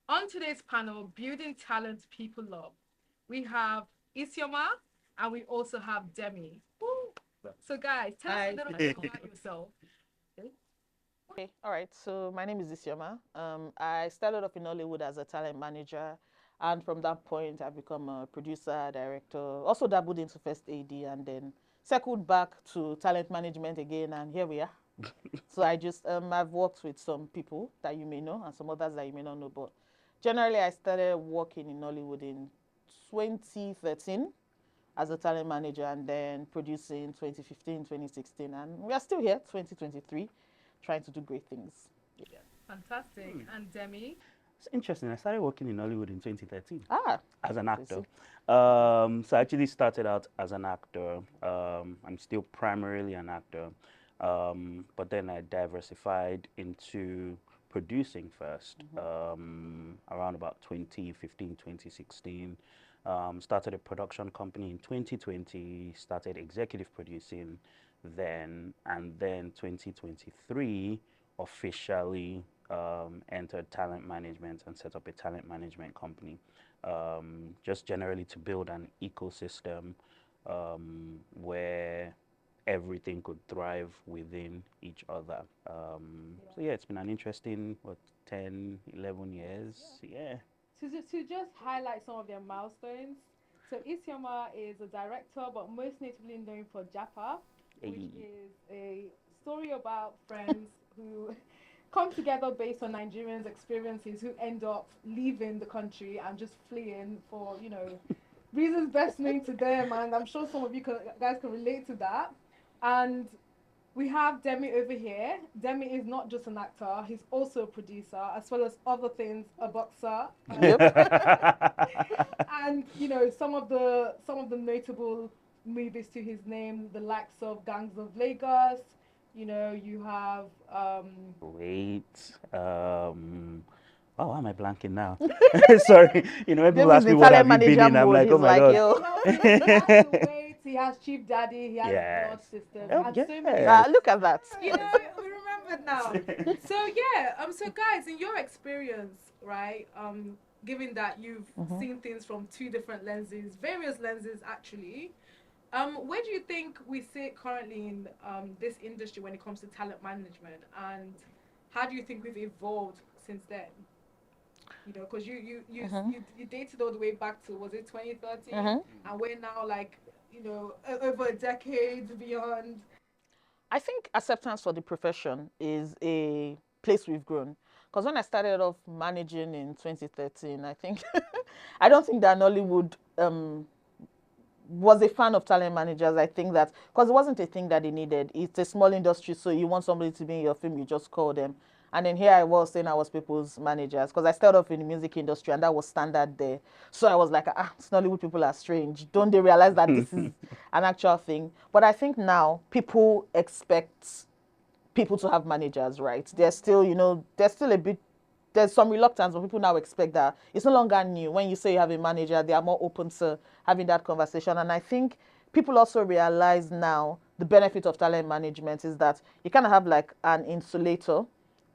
On today's panel, Building Talent People Love, we have Isioma and we also have Demi. Woo. So, guys, tell us a little bit about yourself. Okay. Okay, all right. So my name is Isioma. I started off in Nollywood as a talent manager, and from that point, I've become a producer, director. Also dabbled into first AD, and then circled back to talent management again, and here we are. So I've worked with some people that you may know, and some others that you may not know. But generally, I started working in Nollywood in 2013 as a talent manager, and then producing 2015, 2016, and we are still here, 2023, trying to do great things. Yeah. Fantastic. And Demi? It's interesting. I started working in Hollywood in 2013 Ah, as an you actor. see. So I actually started out as an actor. I'm still primarily an actor, but then I diversified into producing first around about 2015, 2016. Started a production company in 2020, started executive producing then, and then 2023 officially entered talent management and set up a talent management company, just generally to build an ecosystem where everything could thrive within each other. So yeah, it's been an interesting, what, 10, 11 years. Yeah. To just highlight some of their milestones. So Isioma is a director, but most notably known for Japa, which Hey. is a story about friends who come together based on Nigerians' experiences who end up leaving the country and just fleeing for, reasons best known to them. And I'm sure some of you guys can relate to that. And we have Demi over here. Demi is not just an actor; he's also a producer, as well as other things, a boxer. Yep. And some of the notable movies to his name, the likes of Gangs of Lagos. You have Wait. Oh, why am I blanking now? Sorry. When people Demi's ask me in what talent have you been manager in, I'm mode. like, He's oh my like, god. yo. he has the weight, he has Chief Daddy, he has Blood Yes. Sisters, Oh and so many yes. Look at that. we remembered now. So yeah, so guys, in your experience, right, given that you've seen things from two different lenses, various lenses actually, where do you think we sit currently in this industry when it comes to talent management, and how do you think we've evolved since then? Because you dated all the way back to, was it 2013, Mm-hmm. and we're now like over a decade beyond. I think acceptance for the profession is a place we've grown. Because when I started off managing in 2013, I think I don't think that Nollywood was a fan of talent managers. I think that because it wasn't a thing that they needed. It's a small industry, so you want somebody to be in your film, you just call them. And then here I was saying I was people's managers because I started off in the music industry and that was standard there. So I was like, Nollywood people are strange. Don't they realize that this is an actual thing? But I think now people expect people to have managers, right? There's still a bit, there's some reluctance, but people now expect that it's no longer new. When you say you have a manager, they are more open to having that conversation. And I think people also realize now the benefit of talent management is that you kind of have like an insulator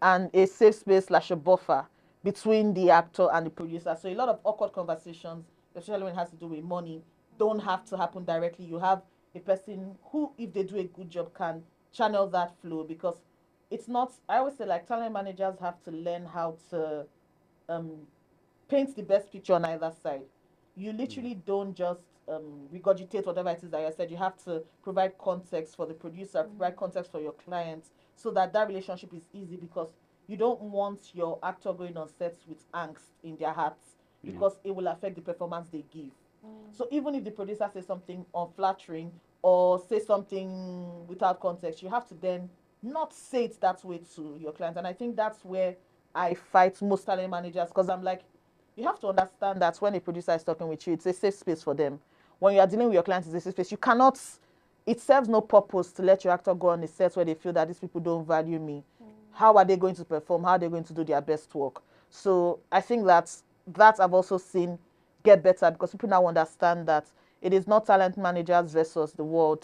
and a safe space slash a buffer between the actor and the producer. So a lot of awkward conversations, especially when it has to do with money, don't have to happen directly. You have a person who, if they do a good job, can channel that flow because it's not. I always say like talent managers have to learn how to um, paint the best picture on either side. You literally don't just regurgitate whatever it is that you said. You have to provide context for the producer, provide context for your clients, so that that relationship is easy because you don't want your actor going on sets with angst in their hearts Yeah. because it will affect the performance they give. So even if the producer says something unflattering or say something without context, you have to then not say it that way to your client. And I think that's where I fight most talent managers because I'm like, you have to understand that when a producer is talking with you, it's a safe space for them. When you are dealing with your clients, it's a safe space. You cannot, it serves no purpose to let your actor go on a set where they feel that these people don't value me. How are they going to perform? How are they going to do their best work? So I think that I've also seen get better because people now understand that it is not talent managers versus the world.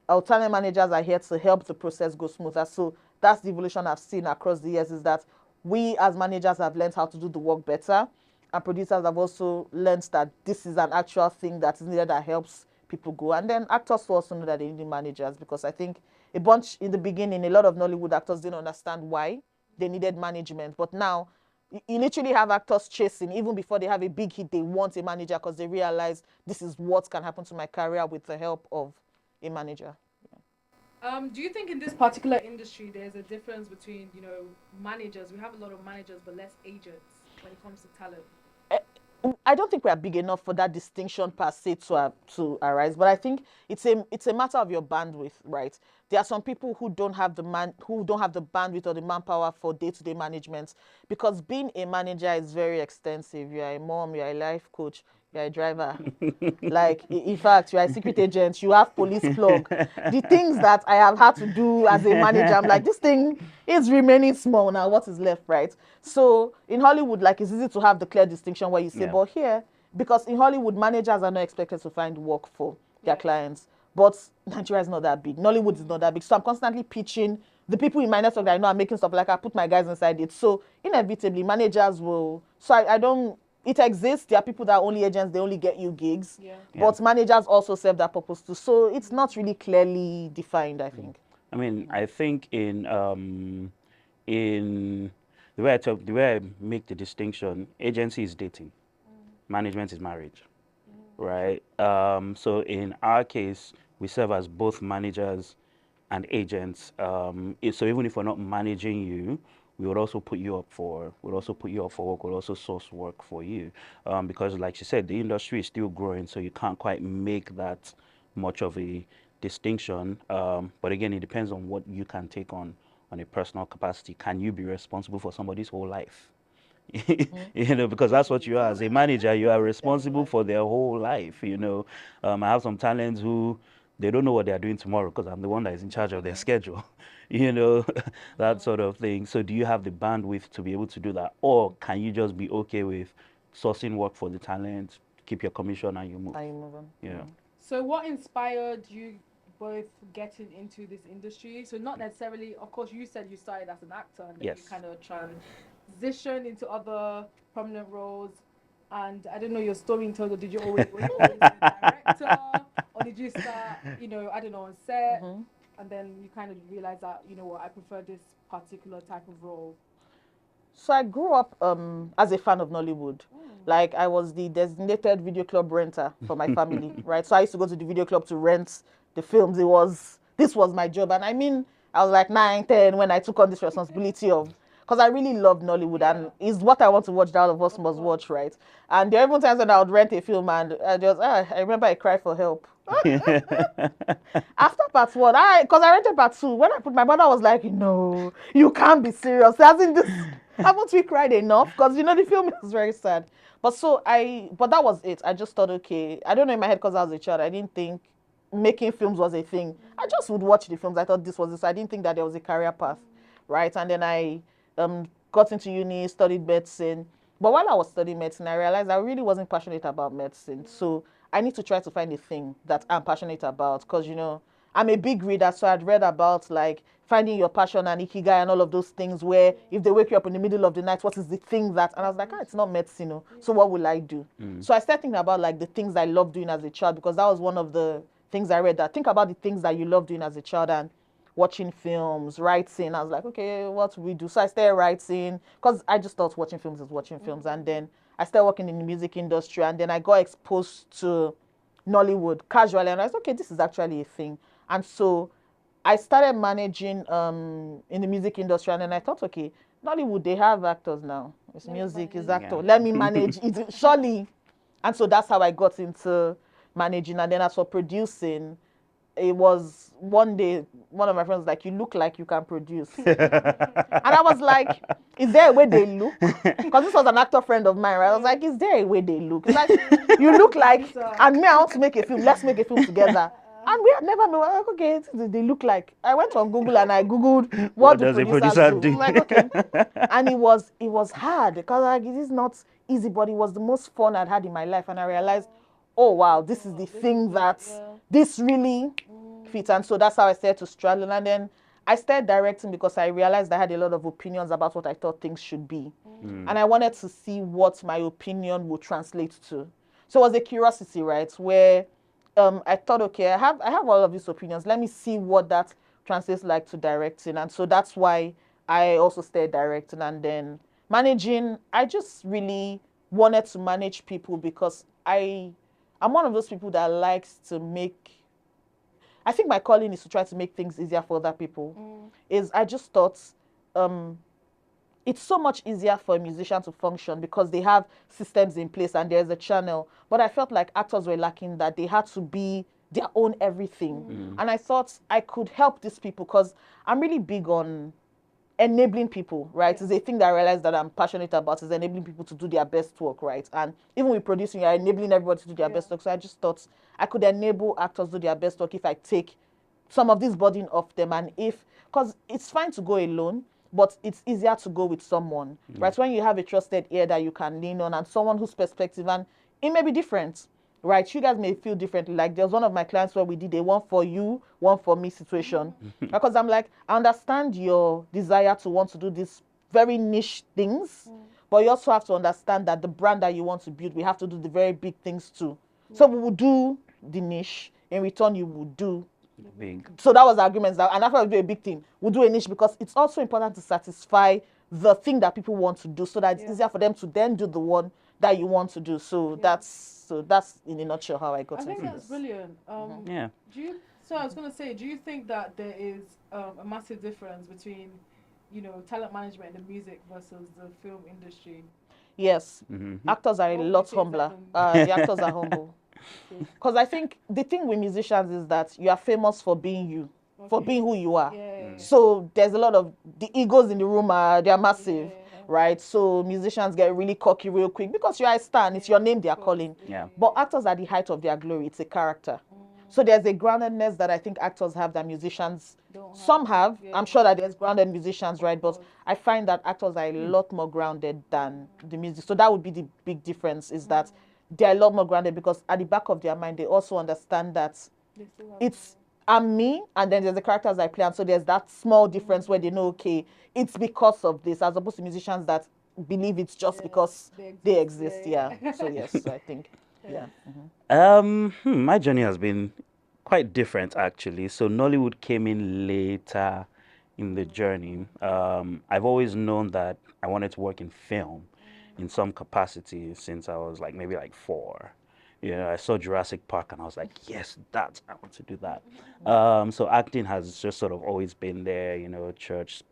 Our talent managers are here to help the process go smoother. So that's the evolution I've seen across the years is that we as managers have learned how to do the work better, and producers have also learned that this is an actual thing that is needed that helps people go. And then actors also know that they need managers, because I think a bunch in the beginning, a lot of Nollywood actors didn't understand why they needed management. But now, you literally have actors chasing, even before they have a big hit, they want a manager because they realize this is what can happen to my career with the help of a manager. Do you think in this particular industry there's a difference between, managers? We have a lot of managers but less agents when it comes to talent. I don't think we are big enough for that distinction per se to arise, but I think it's a matter of your bandwidth, right? There are some people who don't have the bandwidth or the manpower for day-to-day management, because being a manager is very extensive. You are a mom, you are a life coach, you are a driver. Like, in fact, you are a secret agent, you have police plug. The things that I have had to do as a manager, I'm like, this thing is remaining small now. What is left, right? So in Hollywood, like, it's easy to have the clear distinction where you say, but here, because in Hollywood, managers are not expected to find work for their clients. But Nigeria is not that big. Nollywood is not that big. So I'm constantly pitching. The people in my network that I know are making stuff, like I put my guys inside it. So inevitably, managers will. So I don't. It exists. There are people that are only agents. They only get you gigs. But managers also serve that purpose too. So it's not really clearly defined, I think. I mean, I think in the way I make the distinction, agency is dating, management is marriage, right? So in our case, we serve as both managers and agents. So even if we're not managing you, we would also put you up for work. We'll also source work for you, because, like she said, the industry is still growing, so you can't quite make that much of a distinction. But again, it depends on what you can take on a personal capacity. Can you be responsible for somebody's whole life? Because that's what you are as a manager. You are responsible for their whole life. I have some talents who they don't know what they are doing tomorrow because I'm the one that is in charge of their schedule. That sort of thing. So do you have the bandwidth to be able to do that, or can you just be okay with sourcing work for the talent, keep your commission, and you move? Yeah. So what inspired you both getting into this industry? So not necessarily, of course, you said you started as an actor and then you kind of transitioned into other prominent roles. And I don't know your story in terms of, did you always be a director, or did you start, I don't know, on set, and then you kind of realize that, I prefer this particular type of role? So I grew up as a fan of Nollywood. Like, I was the designated video club renter for my family, right? So I used to go to the video club to rent the films. This was my job. And I mean, I was like 9, 10 when I took on this responsibility of, because I really love Nollywood and it's what I want to watch, that all of us must watch, right? And there are even times when I would rent a film and I remember I cried for help. After part 1, because I rented part 2, when I put, my mother was like, no, you can't be serious. As in this, haven't we cried enough? Because the film is very sad. But that was it. I just thought, okay, I don't know, in my head, because I was a child, I didn't think making films was a thing. I just would watch the films. I thought this was it. So I didn't think that there was a career path, right? And then I got into uni, studied medicine. But while I was studying medicine, I realized I really wasn't passionate about medicine. So I need to try to find a thing that I'm passionate about, because, I'm a big reader. So I'd read about, like, finding your passion and ikigai and all of those things, where if they wake you up in the middle of the night, what is the thing that, and I was like, it's not medicine. So what will I do? So I started thinking about, like, the things I loved doing as a child, because that was one of the things I read, that think about the things that you love doing as a child, and watching films, writing. I was like, okay, what do we do? So I started writing, because I just thought watching films is watching films. And then I started working in the music industry, and then I got exposed to Nollywood casually, and I was like, okay, this is actually a thing. And so I started managing in the music industry, and then I thought, okay, Nollywood, they have actors now. It's music, it's actor. Let me manage it, surely. And so that's how I got into managing. And then as for producing, it was one day, one of my friends was like, you look like you can produce. And I was like, is there a way they look? Because this was an actor friend of mine, right? I was like, is there a way they look? It's like, you look like, and me, I want to make a film. Let's make a film together. And we had never known, like, okay, they look like. I went on Google and I Googled, what do producers do? Like, okay. And it was hard, because, like, it is not easy, but it was the most fun I'd had in my life. And I realized, oh, wow, this is the thing that this really fits. And so that's how I started to straddle. And then I started directing because I realized I had a lot of opinions about what I thought things should be. And I wanted to see what my opinion would translate to. So it was a curiosity, right? Where I thought, okay, I have all of these opinions. Let me see what that translates like to directing. And so that's why I also started directing. And then managing, I just really wanted to manage people because I'm one of those people that likes to make, I think my calling is to try to make things easier for other people. I just thought it's so much easier for a musician to function because they have systems in place and there's a channel. But I felt like actors were lacking that. They had to be their own everything. And I thought I could help these people because I'm really big on enabling people, right? It's a thing that I realized that I'm passionate about, is enabling people to do their best work, right? And even with producing, you're enabling everybody to do their best work. So I just thought I could enable actors to do their best work if I take some of this burden off them. And because it's fine to go alone, but it's easier to go with someone, right? When you have a trusted ear that you can lean on and someone whose perspective, and it may be different, right? You guys may feel differently. Like there's one of my clients where we did a one for you, one for me situation. Because I'm like, I understand your desire to want to do these very niche things, but you also have to understand that the brand that you want to build, we have to do the very big things too. So we will do the niche. In return, you will do Big. So that was the argument. And after we do a big thing, we'll do a niche because it's also important to satisfy the thing that people want to do so that it's easier for them to then do the one that you want to do. So that's in a nutshell how I got into this. I think that's brilliant. Yeah. So I was going to say, do you think that there is a massive difference between, talent management in the music versus the film industry? Yes. Actors are a lot humbler. The actors are humble. Because I think the thing with musicians is that you are famous for being you, for being who you are. So there's a lot of the egos in the room they're massive, right? So musicians get really cocky real quick because you are a star and it's your name they are calling. But actors are the height of their glory. It's a character. So there's a groundedness that I think actors have that musicians some have. I'm sure that there's grounded musicians, right? But I find that actors are a lot more grounded than the music. So that would be the big difference, is that they're a lot more grounded because at the back of their mind, they also understand that I'm me, and then there's the characters I play. And so there's that small difference where they know, okay, it's because of this, as opposed to musicians that believe it's just because they exist. So yes, so I think, My journey has been quite different, actually. So Nollywood came in later in the journey. I've always known that I wanted to work in film in some capacity since I was maybe 4. I saw Jurassic Park and I was like, yes, I want to do that. So acting has just sort of always been there, church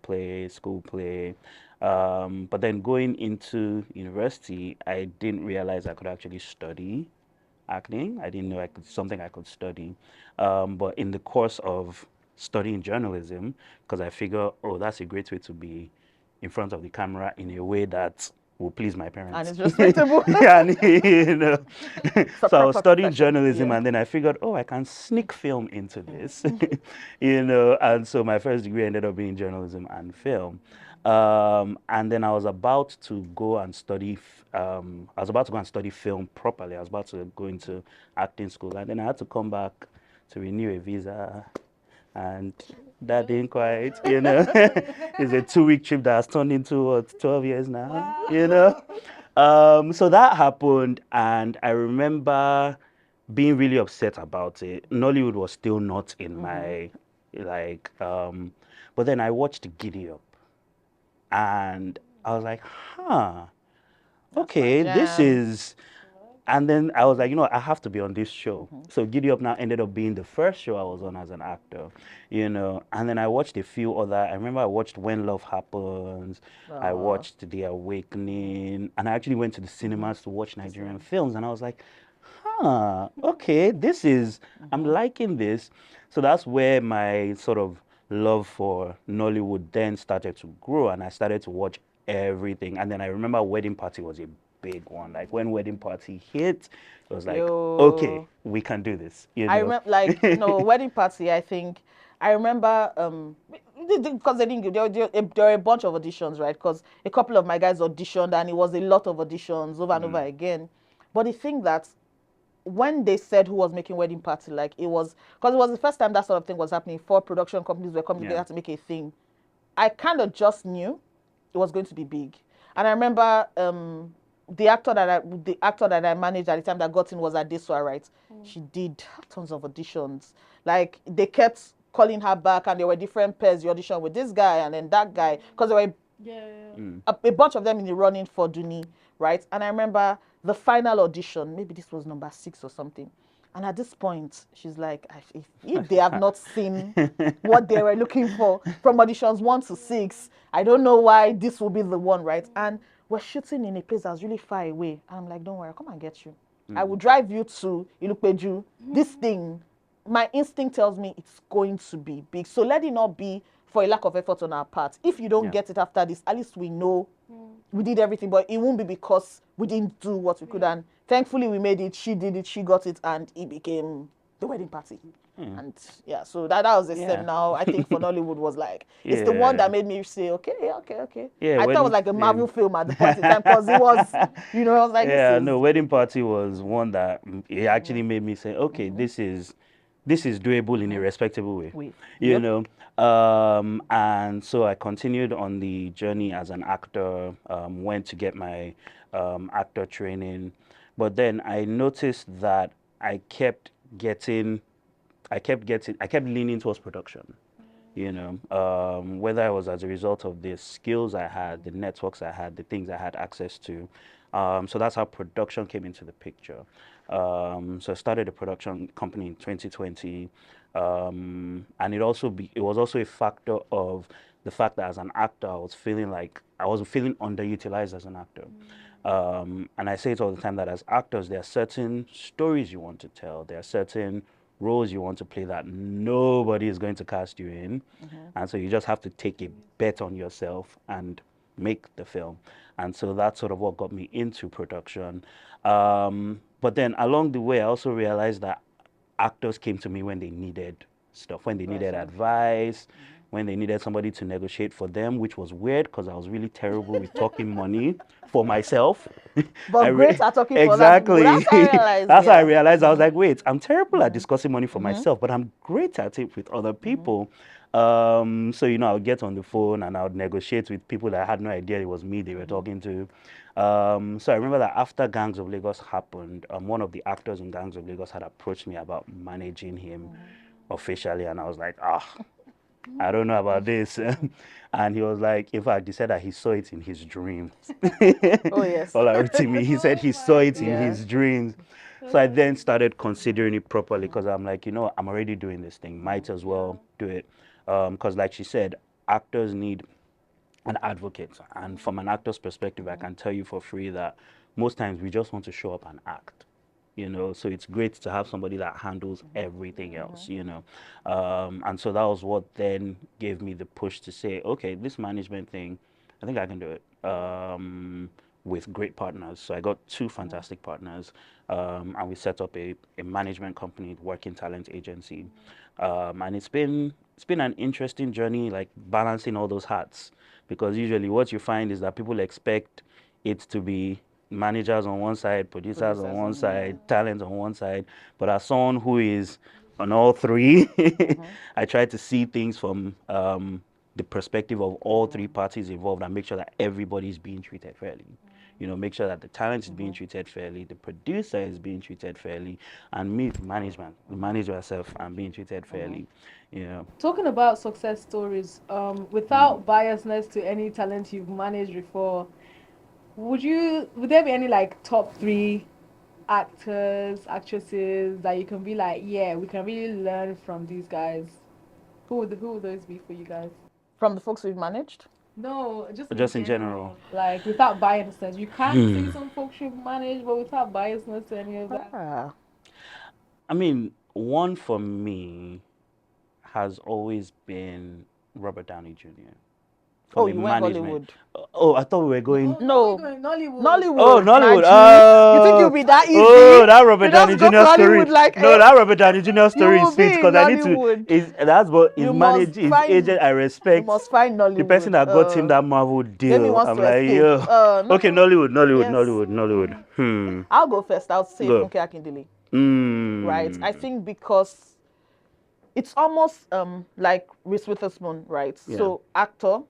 play, school play. But then going into university, I didn't realize I could actually study acting. I didn't know something I could study. But in the course of studying journalism, because I figure, that's a great way to be in front of the camera in a way that will please my parents. And it's respectable. So I was studying journalism, and then I figured, I can sneak film into this, and so my first degree ended up being journalism and film. And then I was about to go and study film properly. I was about to go into acting school, and then I had to come back to renew a visa, and that didn't quite, It's a 2-week trip that has turned into 12 years now, So that happened, and I remember being really upset about it. Nollywood was still not in my, but then I watched Giddy Up, and I was like, okay, this is, and then I was like, I have to be on this show. So Giddy Up now ended up being the first show I was on as an actor, and then I watched a few other, I remember I watched When Love Happens, I watched The Awakening, and I actually went to the cinemas to watch Nigerian films, and I was like, okay, this is, I'm liking this. So that's where my sort of love for Nollywood then started to grow, and I started to watch everything. And then I remember Wedding Party was a big one. Like when Wedding Party hit, it was like, okay, we can do this. I remember, Wedding Party, I think, I remember, because they didn't give, there were a bunch of auditions, right? Because a couple of my guys auditioned, and it was a lot of auditions over and over again. But the thing that when they said who was making Wedding Party, like it was, because it was the first time that sort of thing was happening. 4 production companies were coming together to make a thing. I kind of just knew it was going to be big. And I remember the actor that I managed at the time that got in was Adesua, right? She did tons of auditions. Like they kept calling her back, and there were different pairs. You audition with this guy and then that guy, because there were a bunch of them in the running for Duni, right? And I remember the final audition. Maybe this was number 6 or something. And at this point, she's like, if they have not seen what they were looking for from auditions 1 to 6, I don't know why this will be the one, right? And we're shooting in a place that's really far away. And I'm like, don't worry, I'll come and get you. I will drive you to Ilupeju. This thing, my instinct tells me it's going to be big. So let it not be for a lack of effort on our part. If you don't get it after this, at least we know we did everything, but it won't be because we didn't do what we could. And thankfully we made it, she did it, she got it, and it became the Wedding Party. And yeah, so that was the step now. I think for Nollywood was like, it's the one that made me say, okay. Yeah, I thought it was like a Marvel film at the point in time, because it was, I was like, Wedding Party was one that it actually made me say, okay, this is doable in a respectable way. You know, and so I continued on the journey as an actor, went to get my actor training, but then I noticed that I kept leaning towards production, you know, whether it was as a result of the skills I had, the networks I had, the things I had access to. So that's how production came into the picture. So I started a production company in 2020, and it was also a factor of the fact that as an actor, I was feeling underutilized as an actor. And I say it all the time that as actors, there are certain stories you want to tell. There are certain roles you want to play that nobody is going to cast you in. And so you just have to take a bet on yourself and make the film. And so that's sort of what got me into production. But then along the way, I also realized that actors came to me when they needed stuff, when they needed advice, when they needed somebody to negotiate for them, which was weird because I was really terrible with talking money for myself. But great at talking exactly. for other people. That's how I realized. That's how I realized. I was like, wait, I'm terrible at discussing money for myself, but I'm great at it with other people. So, you know, I would get on the phone and I would negotiate with people that I had no idea it was me they were talking to. So I remember that after Gangs of Lagos happened, one of the actors in Gangs of Lagos had approached me about managing him officially, and I was like, I don't know about this. And he was like, in fact, he said that he saw it in his dreams. Oh, yes. All right, to me, he said he saw it in his dreams. So I then started considering it properly because I'm like, you know, I'm already doing this thing. Might as well do it. Because like she said, actors need an advocate. And from an actor's perspective, I can tell you for free that most times we just want to show up and act. You know, so it's great to have somebody that handles everything else, you know. And so that was what then gave me the push to say, okay, this management thing, I think I can do it with great partners. So I got 2 fantastic partners, and we set up a management company, working talent agency. And it's been an interesting journey, like balancing all those hats, because usually what you find is that people expect it to be managers on one side, producers on one side, talent on one side. But as someone who is on all 3, I try to see things from the perspective of all 3 parties involved and make sure that everybody is being treated fairly. You know, make sure that the talent is being treated fairly, the producer is being treated fairly, and me, the manager herself, I'm being treated fairly. You know. Talking about success stories, without biasness to any talent you've managed before, would there be any like top 3 actors, actresses that you can be like, yeah, we can really learn from these guys? Who would those be for you guys? From the folks we've managed? No, just in general. Like without biasness. You can see some folks you've managed, but without biasness to any of that. I mean, one for me has always been Robert Downey Jr. Oh, you went Hollywood. Oh, I thought we were going. No, Nollywood. Nollywood. Oh, Nollywood. You think you'll be that easy? Oh, that Robert Downey Jr. story. Like, no, that Robert Downey Jr. story is sweet because I need to. That's what his manager, his agent. I respect. You must find Nollywood. The person that got him that Marvel deal. I'm like, yo. Okay, Nollywood. I'll go first. I'll say Funke Akindele. right? I think because it's almost like Reese Witherspoon, right? Yeah. So actor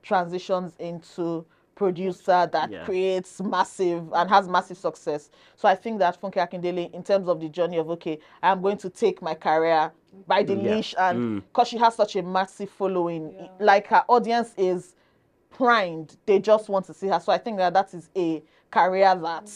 transitions into producer that Yeah. creates massive and has massive success. So I think that Funke Akindele, in terms of the journey of, okay, I'm going to take my career by the leash, and because she has such a massive following, like her audience is primed, they just want to see her. So I think that that is a career that,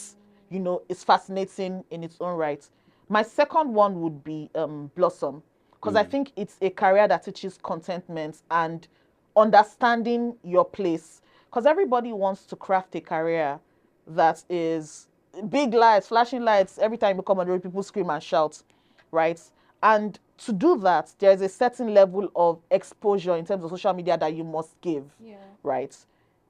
you know, is fascinating in its own right. My second one would be Blossom, because I think it's a career that teaches contentment and understanding your place, because everybody wants to craft a career that is big lights, flashing lights. Every time you come on the road, people scream and shout, right? And to do that, there's a certain level of exposure in terms of social media that you must give, right?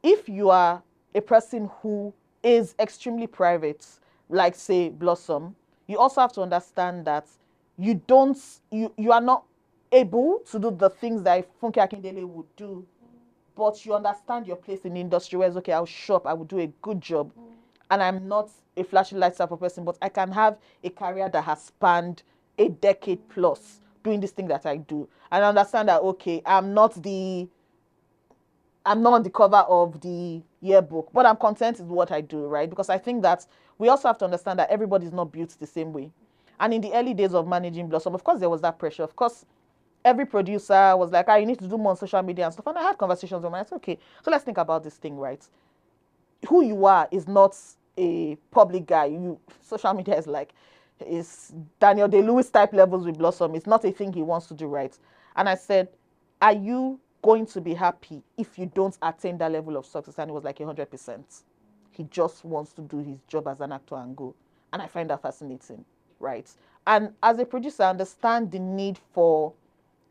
If you are a person who is extremely private, like say Blossom, you also have to understand that you are not able to do the things that Funke Akindele would do, but you understand your place in the industry where it's okay, I'll show up, I will do a good job. And I'm not a flashy lights type of person, but I can have a career that has spanned a decade plus doing this thing that I do. And I understand that, okay, I'm not on the cover of the yearbook, but I'm content with what I do, right? Because I think that we also have to understand that everybody's not built the same way. And in the early days of managing Blossom, of course, there was that pressure. Of course, every producer was like, you need to do more on social media and stuff. And I had conversations with them. I said, okay, so let's think about this thing, right? Who you are is not a public guy. Social media is Daniel Day-Lewis type levels with Blossom. It's not a thing he wants to do, right? And I said, are you going to be happy if you don't attain that level of success? And it was like 100%. He just wants to do his job as an actor and go. And I find that fascinating, right? And as a producer, I understand the need for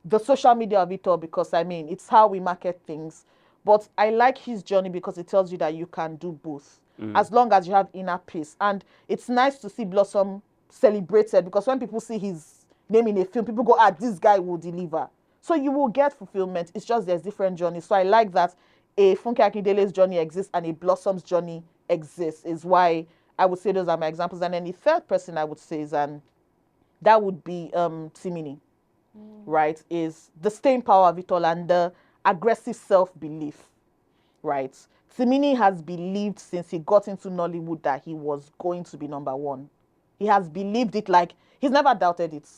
the social media of it all, because I mean, it's how we market things. But I like his journey because it tells you that you can do both, as long as you have inner peace. And it's nice to see Blossom celebrated, because when people see his name in a film, people go, this guy will deliver. So you will get fulfillment. It's just there's different journeys. So I like that a Funke Akindele's journey exists and a Blossom's journey exists, is why I would say those are my examples. And then the third person I would say is, and that would be Timini, right? Is the staying power of it all and the aggressive self-belief, right? Timini has believed since he got into Nollywood that he was going to be number one. He has believed it, like he's never doubted it.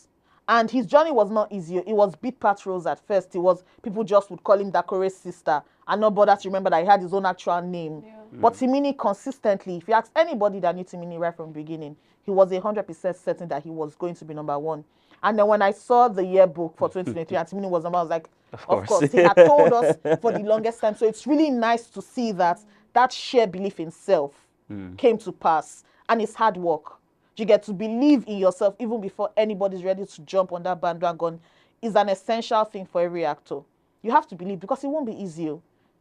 And his journey was not easy. It was beat patrols at first. It was, people just would call him Dakore's sister and not bother to remember that he had his own actual name. But Timini consistently, if you ask anybody that knew Timini right from the beginning, he was 100% certain that he was going to be number one. And then when I saw the yearbook for 2023 and Timini was number, I was like, of course. He had told us for the longest time. So it's really nice to see that that sheer belief in self came to pass. And it's hard work. You get to believe in yourself even before anybody's ready to jump on that bandwagon is an essential thing for every actor. You have to believe, because it won't be easy.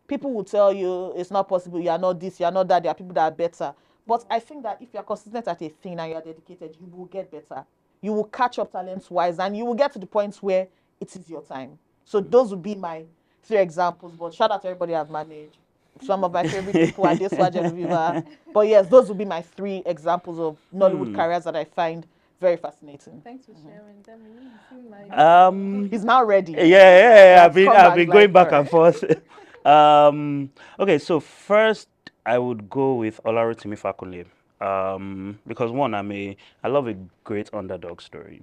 People will tell you it's not possible, you are not this, you are not that, there are people that are better. But I think that if you're consistent at a thing and you're dedicated, you will get better. You will catch up talent-wise, and you will get to the point where it is your time. So those would be my 3 examples. But shout out to everybody I've managed. Some of my favorite people are Osaje and Demi. But yes, those would be my 3 examples of Nollywood careers that I find very fascinating. Thanks for sharing, Demi. You seem like he's now ready. Yeah. That's I've been going back all and forth. Okay, so first I would go with Olarotimi Fakunle. Because one, I love a great underdog story.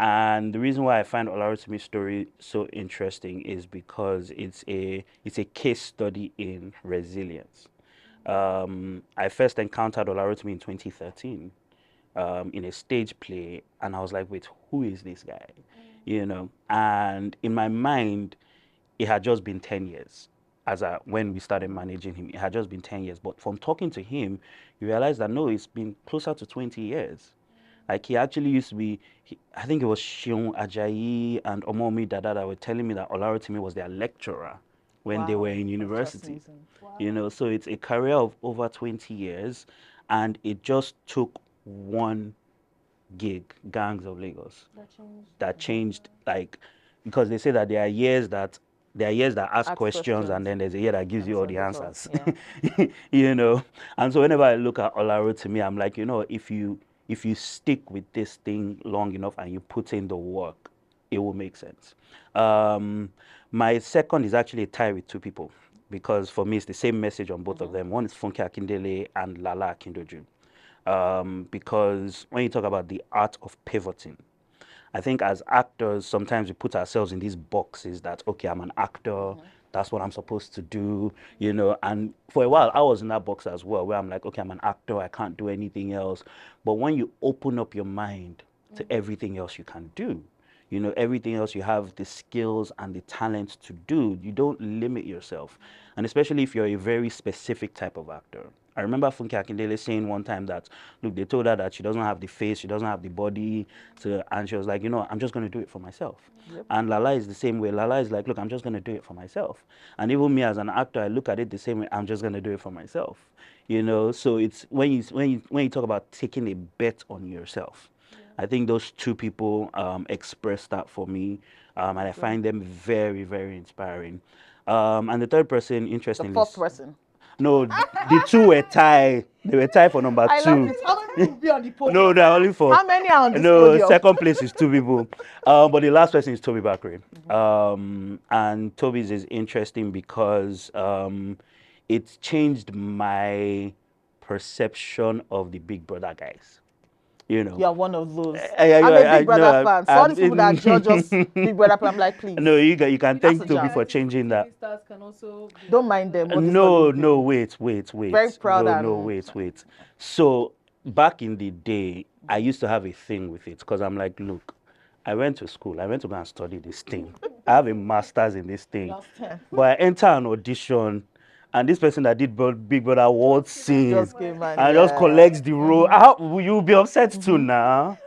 And the reason why I find Olarotimi's story so interesting is because it's a case study in resilience. I first encountered Olarotimi in 2013 in a stage play, and I was like, wait, who is this guy? You know, and in my mind, it had just been 10 years when we started managing him. It had just been 10 years. But from talking to him, you realize that no, it's been closer to 20 years. Like, he actually used to be, I think it was Shion Ajayi and Omomi Dada that were telling me that Olarotimi was their lecturer when they were in university. You know, so it's a career of over 20 years, and it just took one gig, Gangs of Lagos, that changed, like, because they say that there are years that ask questions, and then there's a year that gives you all the answers. You know, and so whenever I look at Olarotimi, I'm like, you know, if you if you stick with this thing long enough and you put in the work, it will make sense. My second is actually a tie with two people, because for me it's the same message on both of them. One is Funke Akindele and Lala Akindoju. Because when you talk about the art of pivoting, I think as actors, sometimes we put ourselves in these boxes that, okay, I'm an actor, that's what I'm supposed to do, you know. And for a while, I was in that box as well, where I'm like, okay, I'm an actor, I can't do anything else. But when you open up your mind to everything else you can do, you know, everything else you have the skills and the talent to do, you don't limit yourself. And especially if you're a very specific type of actor. I remember Funke Akindele saying one time that, look, they told her that she doesn't have the face, she doesn't have the body, and she was like, you know, I'm just going to do it for myself. And Lala is the same way. Lala is like, look, I'm just going to do it for myself. And even me as an actor, I look at it the same way. I'm just going to do it for myself. You know, so it's when you talk about taking a bet on yourself, I think those two people express that for me, and I find them very, very inspiring. And the third person, The interestingly, fourth person. no, the two were tied. They were tied for number I two. love it. How many people will be on the podium? No, they're only for. How many are on this No, podium? second place is two people. But the last person is Toby Bakri. And Toby's is interesting because it's changed my perception of the Big Brother guys. You know. You are one of those. I- I'm a Big Brother no, fan. So all these people that judge us, Big Brother, I'm like, please. No, you can That's thank a Toby job. for changing that. TV stars can also be Don't mind them. all these No, Hollywood no, people. wait. Very proud No, and- no, wait. So back in the day, I used to have a thing with it because I'm like, look, I went to school. I went to go and study this thing. I have a master's in this thing. Last time. But I enter an audition, and this person that did Big Brother waltz sings Just came and and just collects the role. Will you be upset too now?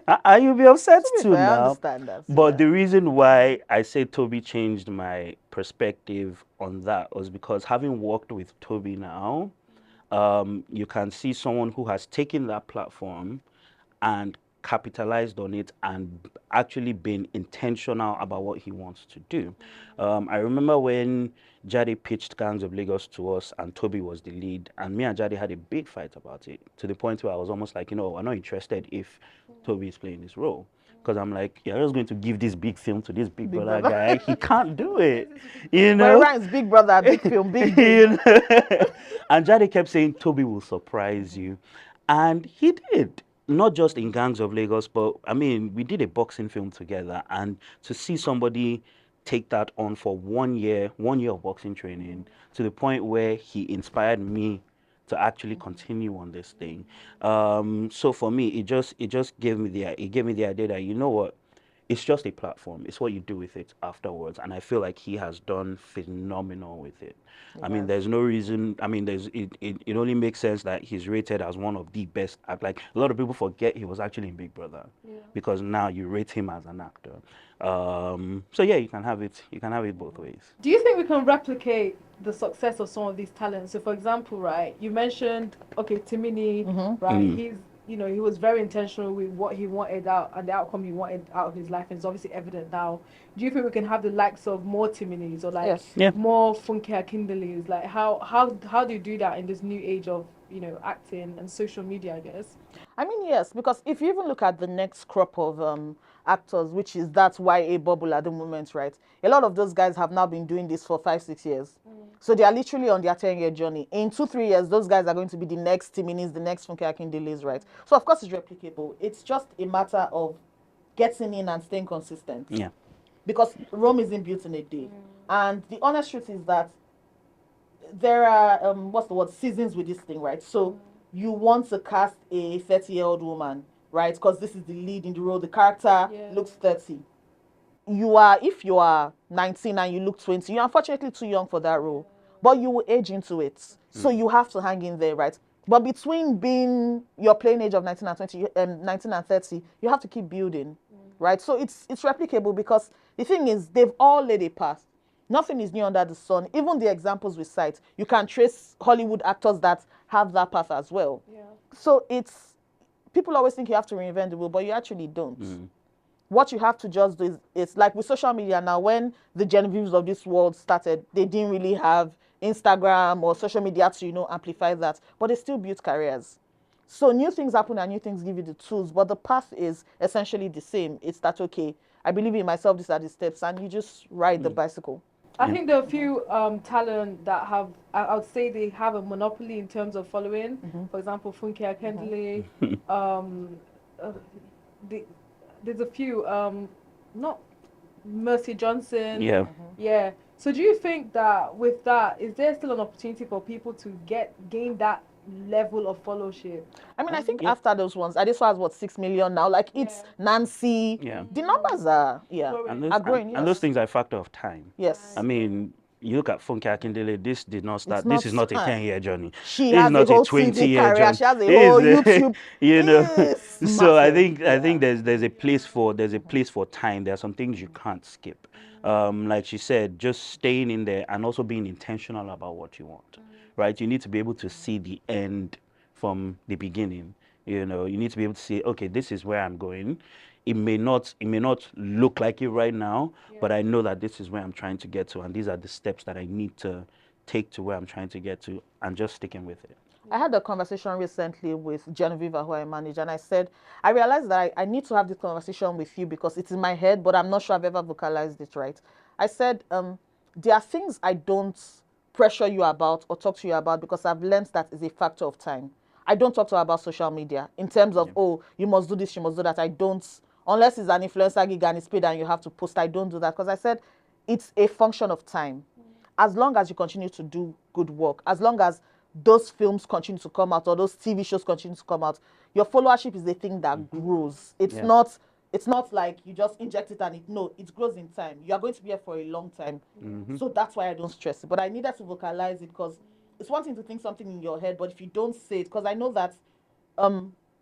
Are you be upset To be too fair, I now? understand that. But the reason why I say Toby changed my perspective on that was because having worked with Toby now, you can see someone who has taken that platform and capitalized on it and actually been intentional about what he wants to do. I remember when Jade pitched Gangs of Lagos to us and Toby was the lead, and me and Jade had a big fight about it, to the point where I was almost like, you know, I'm not interested if Toby is playing this role. Because I'm like, you're just going to give this big film to this Big Brother guy. He can't do it. You But know? it rhymes Big Brother, big film, big. You know? And Jade kept saying, Toby will surprise you. And he did. Not just in Gangs of Lagos, but I mean, we did a boxing film together. And to see somebody take that on for 1 year, 1 year of boxing training, to the point where he inspired me to actually continue on this thing. So for me, it just gave me the idea that, you know what, it's just a platform. It's what you do with it afterwards, and I feel like he has done phenomenal with it. I mean, there's no reason. I mean, it only makes sense that he's rated as one of the best. Like a lot of people forget he was actually in Big Brother, because now you rate him as an actor. So yeah, you can have it. You can have it both ways. Do you think we can replicate the success of some of these talents? So, for example, right, you mentioned, okay, Timini, right? He's, you know, he was very intentional with what he wanted out and the outcome he wanted out of his life, and it's obviously evident now. Do you think we can have the likes of more Timinis or like more Funke Akindeles? Like, how do you do that in this new age of, you know, acting and social media, I guess? I mean, yes, because if you even look at the next crop of actors, which is that YA bubble at the moment, right? A lot of those guys have now been doing this for 5-6 years. So they are literally on their 10-year journey. In 2-3 years, those guys are going to be the next Timinis, the next Funke Akindeles, right? So of course it's replicable. It's just a matter of getting in and staying consistent. Yeah. Because Rome isn't built in a day. And the honest truth is that there are, seasons with this thing, right? So you want to cast a 30-year-old woman, right? Because this is the lead in the role. The character looks 30. If you are 19 and you look 20, you're unfortunately too young for that role. But you will age into it. So you have to hang in there, right? But between being your playing age of 19 and 20, 19 and 30, you have to keep building, right? So it's replicable, because the thing is, they've all laid a path. Nothing is new under the sun. Even the examples we cite, you can trace Hollywood actors that have that path as well. So people always think you have to reinvent the wheel, but you actually don't. What you have to just do is like with social media now, when the Genevieves of this world started, they didn't really have Instagram or social media to, amplify that, but they still built careers, So new things happen and new things give you the tools, but the path is essentially the same. It's that, okay, I believe in myself, these are the steps, and you just ride the bicycle. I think there are a few talent that have, I would say they have a monopoly in terms of following. For example, Funke Akindele. There's a few, not Mercy Johnson. Yeah. Yeah. So do you think that with that, is there still an opportunity for people to gain that level of followership? I mean, I think after those ones, Adesso has what, 6 million now. Like it's Nancy. Yeah. The numbers are are growing. And those things are a factor of time. Yes. I mean, you look at Funke Akindele, this did not start, not this is not a time. 10-year journey. She This has is not a whole a 20-year TV career. journey. She has a whole YouTube. You know. It's So I massive. think there's a place for time. There are some things you can't skip. Like she said, just staying in there and also being intentional about what you want. Right? You need to be able to see the end from the beginning. You know, you need to be able to say, okay, this is where I'm going. It may not look like it right now, but I know that this is where I'm trying to get to, and these are the steps that I need to take to where I'm trying to get to, and just sticking with it. I had a conversation recently with Genevieve, who I manage, and I said, I realized that I need to have this conversation with you because it's in my head, but I'm not sure I've ever vocalized it right. I said, there are things I don't pressure you about or talk to you about because I've learned that is a factor of time. I don't talk to her about social media in terms of, oh, you must do this, you must do that. I don't, unless it's an influencer gig and it's paid and you have to post, I don't do that because I said it's a function of time. As long as you continue to do good work, as long as those films continue to come out or those TV shows continue to come out, your followership is the thing that grows. It's not like you just inject it and it grows in time. You are going to be here for a long time. So that's why I don't stress it. But I needed to vocalize it because it's one thing to think something in your head, but if you don't say it, because I know that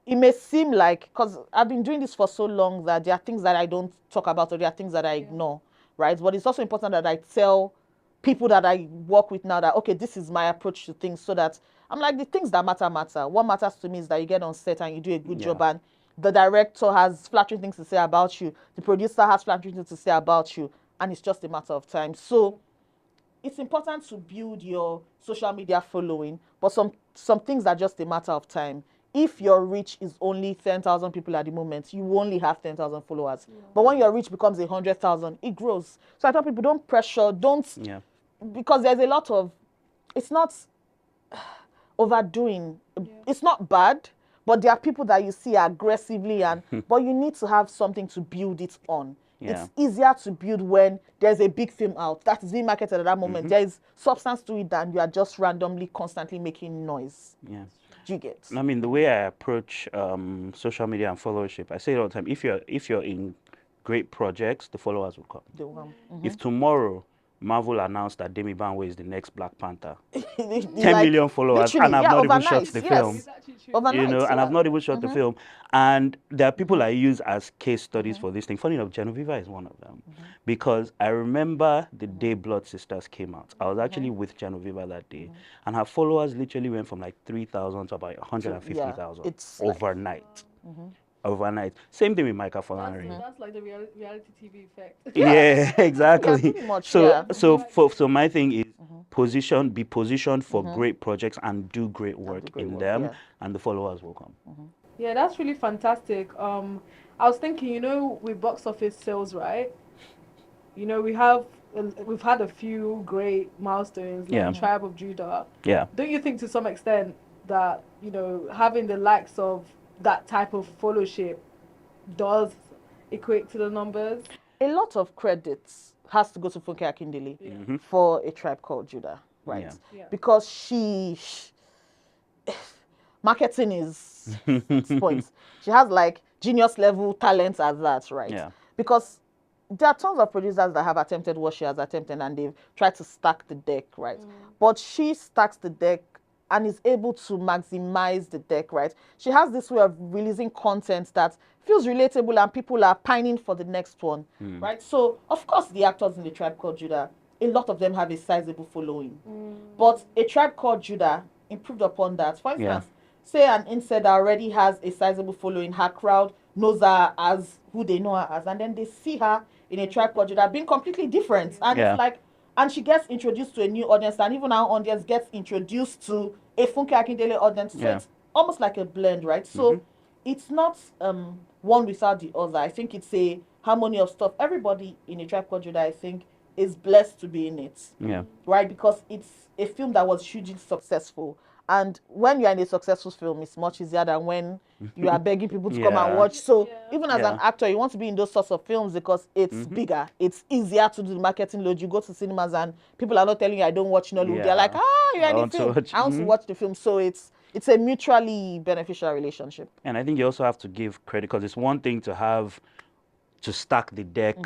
it may seem like, because I've been doing this for so long that there are things that I don't talk about or there are things that I ignore, right? But it's also important that I tell people that I work with now that, okay, this is my approach to things, so that I'm like, the things that matter. What matters to me is that you get on set and you do a good job, and the director has flattering things to say about you, the producer has flattering things to say about you, and it's just a matter of time. So it's important to build your social media following, but some things are just a matter of time. If your reach is only 10,000 people at the moment, you only have 10,000 followers. But when your reach becomes 100,000, it grows. So I tell people, don't pressure, because there's a lot of, it's not overdoing. It's not bad, but there are people that you see aggressively, but you need to have something to build it on. It's easier to build when there's a big film out that is being marketed at that moment. There is substance to it than you are just randomly, constantly making noise. Yeah. Do you get? I mean, the way I approach social media and followership, I say it all the time. If you're in great projects, the followers will come. They will come. If tomorrow Marvel announced that Demi Banwo is the next Black Panther, 10 like, million followers, and I've not even shot the film. Overnight, And I've not even shot the film. And there are people I use as case studies for this thing. Funny enough, Genevieve is one of them. Because I remember the day Blood Sisters came out. I was actually with Genevieve that day. And her followers literally went from like 3,000 to about 150,000 overnight. Overnight. Same thing with Micah Folari. That's like the reality TV effect. Yeah, exactly. pretty much, So my thing is be positioned for great projects and do great work in them, and the followers will come. Yeah, that's really fantastic. I was thinking, with box office sales, right? We've had a few great milestones, like Tribe of Judah. Yeah. Don't you think to some extent that, having the likes of that type of followership does equate to the numbers? A lot of credits has to go to Funke Akindele for A Tribe Called Judah, right? Because she marketing is points. She has like genius level talents as that, right? Yeah. Because there are tons of producers that have attempted what she has attempted and they've tried to stack the deck, right? But she stacks the deck and is able to maximize the deck, right? She has this way of releasing content that feels relatable and people are pining for the next one, right? So, of course, the actors in The Tribe Called Judah, a lot of them have a sizable following. But A Tribe Called Judah improved upon that. For instance, say an insider already has a sizable following, her crowd knows her as who they know her as, and then they see her in A Tribe Called Judah being completely different. And it's like, and she gets introduced to a new audience, and even our audience gets introduced to a Funke Akindele audience. So almost like a blend, right? So it's not one without the other. I think it's a harmony of stuff. Everybody in A Tribe Called Judah, I think, is blessed to be in it. Yeah. Right? Because it's a film that was hugely successful. And when you're in a successful film, it's much easier than when you are begging people to come and Yeah. watch. So Yeah. even as an Yeah. actor, you want to be in those sorts of films because it's bigger. It's easier to do the marketing load. You go to cinemas and people are not telling you, I don't watch Nollywood. They're like, Yeah. you're I in the want to film. watch. I want to watch the film. So it's a mutually beneficial relationship. And I think you also have to give credit, because it's one thing to stack the deck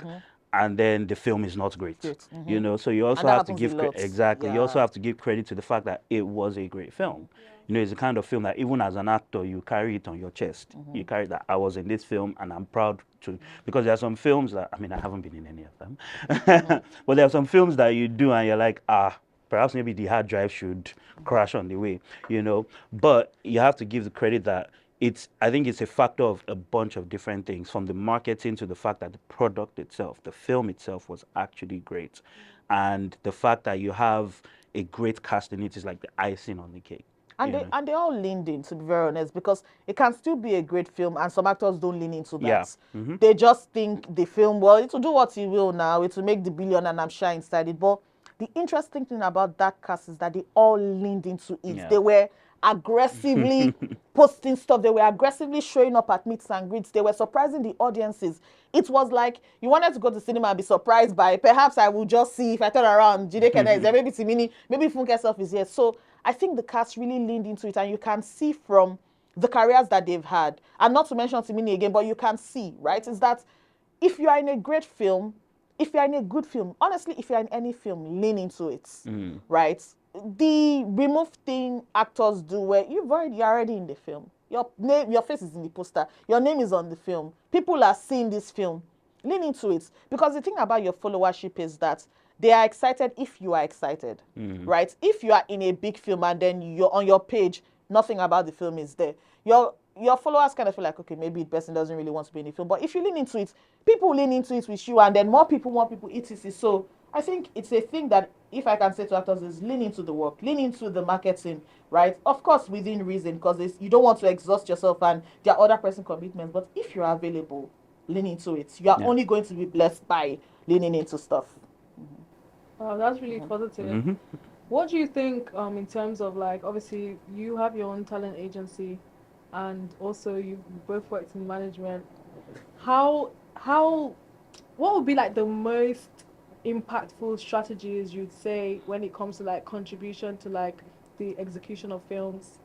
and then the film is not great. You know, so you also that have to happens give a lot. exactly. You also Yeah. have to give credit to the fact that it was a great film. You know, it's the kind of film that even as an actor, you carry it on your chest. You carry that I was in this film and I'm proud to, because there are some films that, I mean, I haven't been in any of them, but there are some films that you do and you're like, perhaps maybe the hard drive should crash on the way, you know. But you have to give the credit that I think it's a factor of a bunch of different things, from the marketing to the fact that the product itself, the film itself, was actually great. And the fact that you have a great cast in it is like the icing on the cake. And you know? they all leaned in, to be very honest, because it can still be a great film and some actors don't lean into that. Yeah. They just think the film, well, it will do what it will now, it will make the billion and I'm sure inside it. But the interesting thing about that cast is that they all leaned into it. Yeah. They were aggressively posting stuff. They were aggressively showing up at meets and greets. They were surprising the audiences. It was like you wanted to go to cinema and be surprised by, perhaps I will just see, if I turn around, Jide Kene is there, maybe Timini, maybe Funke Self is here. So I think the cast really leaned into it, and you can see from the careers that they've had, and not to mention Timini again, but you can see, right, is that if you are in a great film, if you're in a good film, honestly, if you're in any film, lean into it, right? The remove thing actors do where you're already in the film. Your face is in the poster. Your name is on the film. People are seeing this film. Lean into it. Because the thing about your followership is that they are excited if you are excited, right? If you are in a big film and then you're on your page, nothing about the film is there. Your followers kind of feel like, okay, maybe the person doesn't really want to be in the film. But if you lean into it, people lean into it with you, and then more people, etc. So I think it's a thing that, if I can say to actors, is lean into the work, lean into the marketing, right? Of course, within reason, because you don't want to exhaust yourself and there are other person commitments. But if you're available, lean into it. You are only going to be blessed by leaning into stuff. Wow, that's really positive. What do you think in terms of, like, obviously you have your own talent agency and also you both worked in management. What would be like the most impactful strategies you'd say when it comes to like contribution to like the execution of films?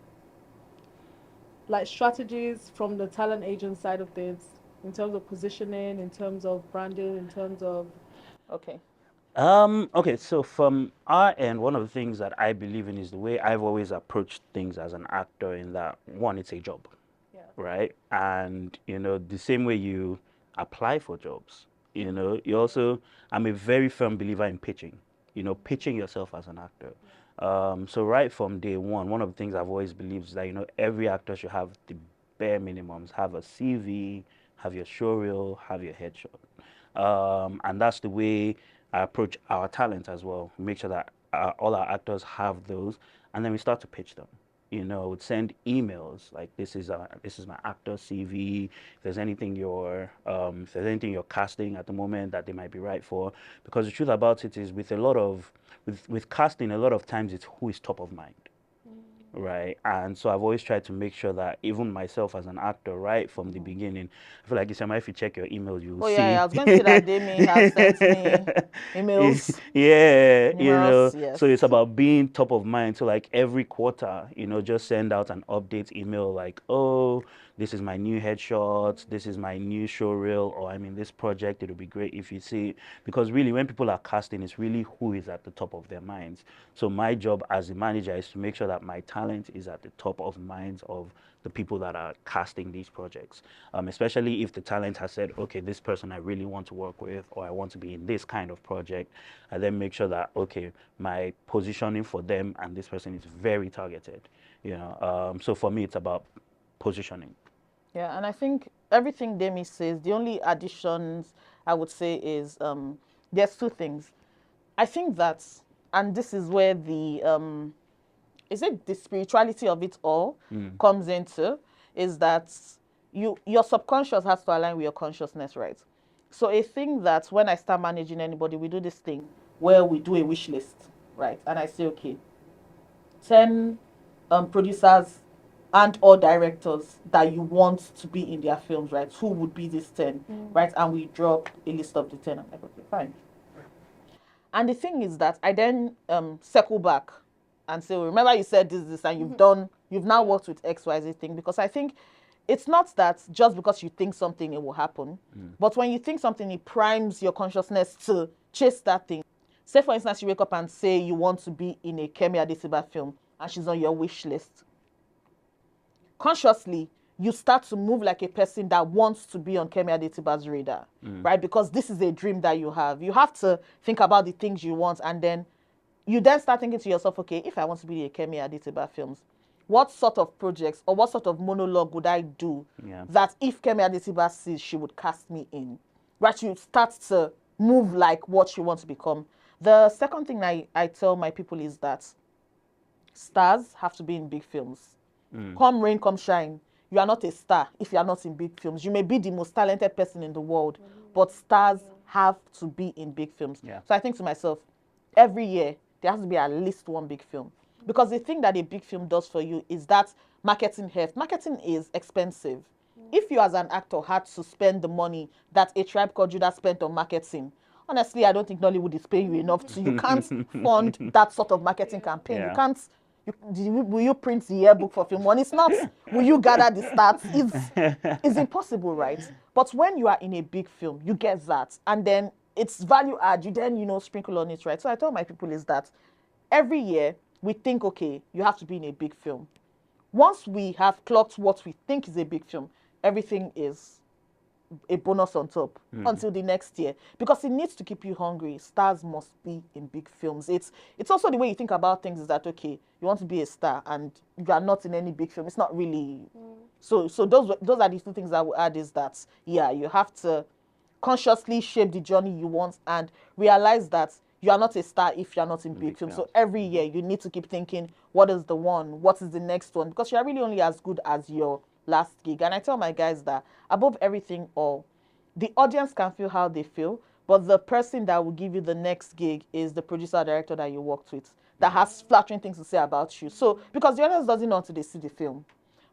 Like strategies from the talent agent side of things, in terms of positioning, in terms of branding, in terms of... Okay. Okay, so from our end, one of the things that I believe in is the way I've always approached things as an actor, in that, one, it's a job, right? And, you know, the same way you apply for jobs, you know, I'm a very firm believer in pitching, you know, pitching yourself as an actor. So right from day one of the things I've always believed is that, you know, every actor should have the bare minimums, have a CV, have your showreel, have your headshot. And that's the way I approach our talent as well. Make sure that all our actors have those, and then we start to pitch them. You know, would send emails like, this is my actor CV. If there's anything you're casting at the moment that they might be right for, because the truth about it is, with casting, a lot of times it's who is top of mind. Right, and so I've always tried to make sure that even myself as an actor, right from the beginning, I feel like, Isioma, if you check your email, you'll see. I was going to say that Demi has sent me emails. Yeah, you know, yes. so it's about being top of mind. So like every quarter, you know, just send out an update email like, oh, this is my new headshot, this is my new showreel, or I'm in this project. It would be great if you see it. Because really, when people are casting, it's really who is at the top of their minds. So my job as a manager is to make sure that my talent is at the top of minds of the people that are casting these projects, especially if the talent has said, okay, this person I really want to work with, or I want to be in this kind of project. I then make sure that, okay, my positioning for them and this person is very targeted, you know. So for me, it's about positioning. Yeah, and I think everything Demi says, the only additions I would say is there's two things. I think that, and this is where the is it the spirituality of it all comes into, is that your subconscious has to align with your consciousness, right? So a thing that when I start managing anybody, we do this thing where we do a wish list, right? And I say, okay, 10 producers and or directors that you want to be in their films, right? Who would be these 10, right? And we drop a list of the 10. I'm like, okay, fine. And the thing is that I then circle back and say, well, remember you said this, and you've now worked with XYZ thing, because I think it's not that just because you think something, it will happen. But when you think something, it primes your consciousness to chase that thing. Say, for instance, you wake up and say you want to be in a Kemi Adesiba film, and she's on your wish list. Consciously, you start to move like a person that wants to be on Kemi Adesiba's radar, right? Because this is a dream that you have. You have to think about the things you want, and then you then start thinking to yourself, okay, if I want to be in a Kemi Adesiba films, what sort of projects or what sort of monologue would I do that if Kemi Adesiba sees, she would cast me in? Right? You start to move like what you want to become. The second thing I tell my people is that stars have to be in big films. Come rain, come shine. You are not a star if you are not in big films. You may be the most talented person in the world, but stars have to be in big films. So I think to myself, every year, there has to be at least one big film. Because the thing that a big film does for you is that marketing heft. Marketing is expensive. If you as an actor had to spend the money that A Tribe Called Judah spent on marketing, honestly, I don't think Nollywood is paying you enough to. You can't fund that sort of marketing campaign. You can't. Will you print the yearbook for FilmOne? It's not. Will you gather the stats? It's impossible, right? But when you are in a big film, you get that, and then it's value add. You then sprinkle on it, right? So I tell my people is that every year we think, okay, you have to be in a big film. Once we have clocked what we think is a big film, everything is a bonus on top until the next year, because it needs to keep you hungry. Stars must be in big films. It's also the way you think about things, is that okay, you want to be a star and you are not in any big film. It's not really so those are the two things I would add, is that you have to consciously shape the journey you want and realize that you are not a star if you are not in big films. So every year you need to keep thinking, what is the one? What is the next one? Because you are really only as good as your last gig. And I tell my guys that above everything all, the audience can feel how they feel, but the person that will give you the next gig is the producer or director that you worked with, that has flattering things to say about you. So because the audience doesn't know until they see the film,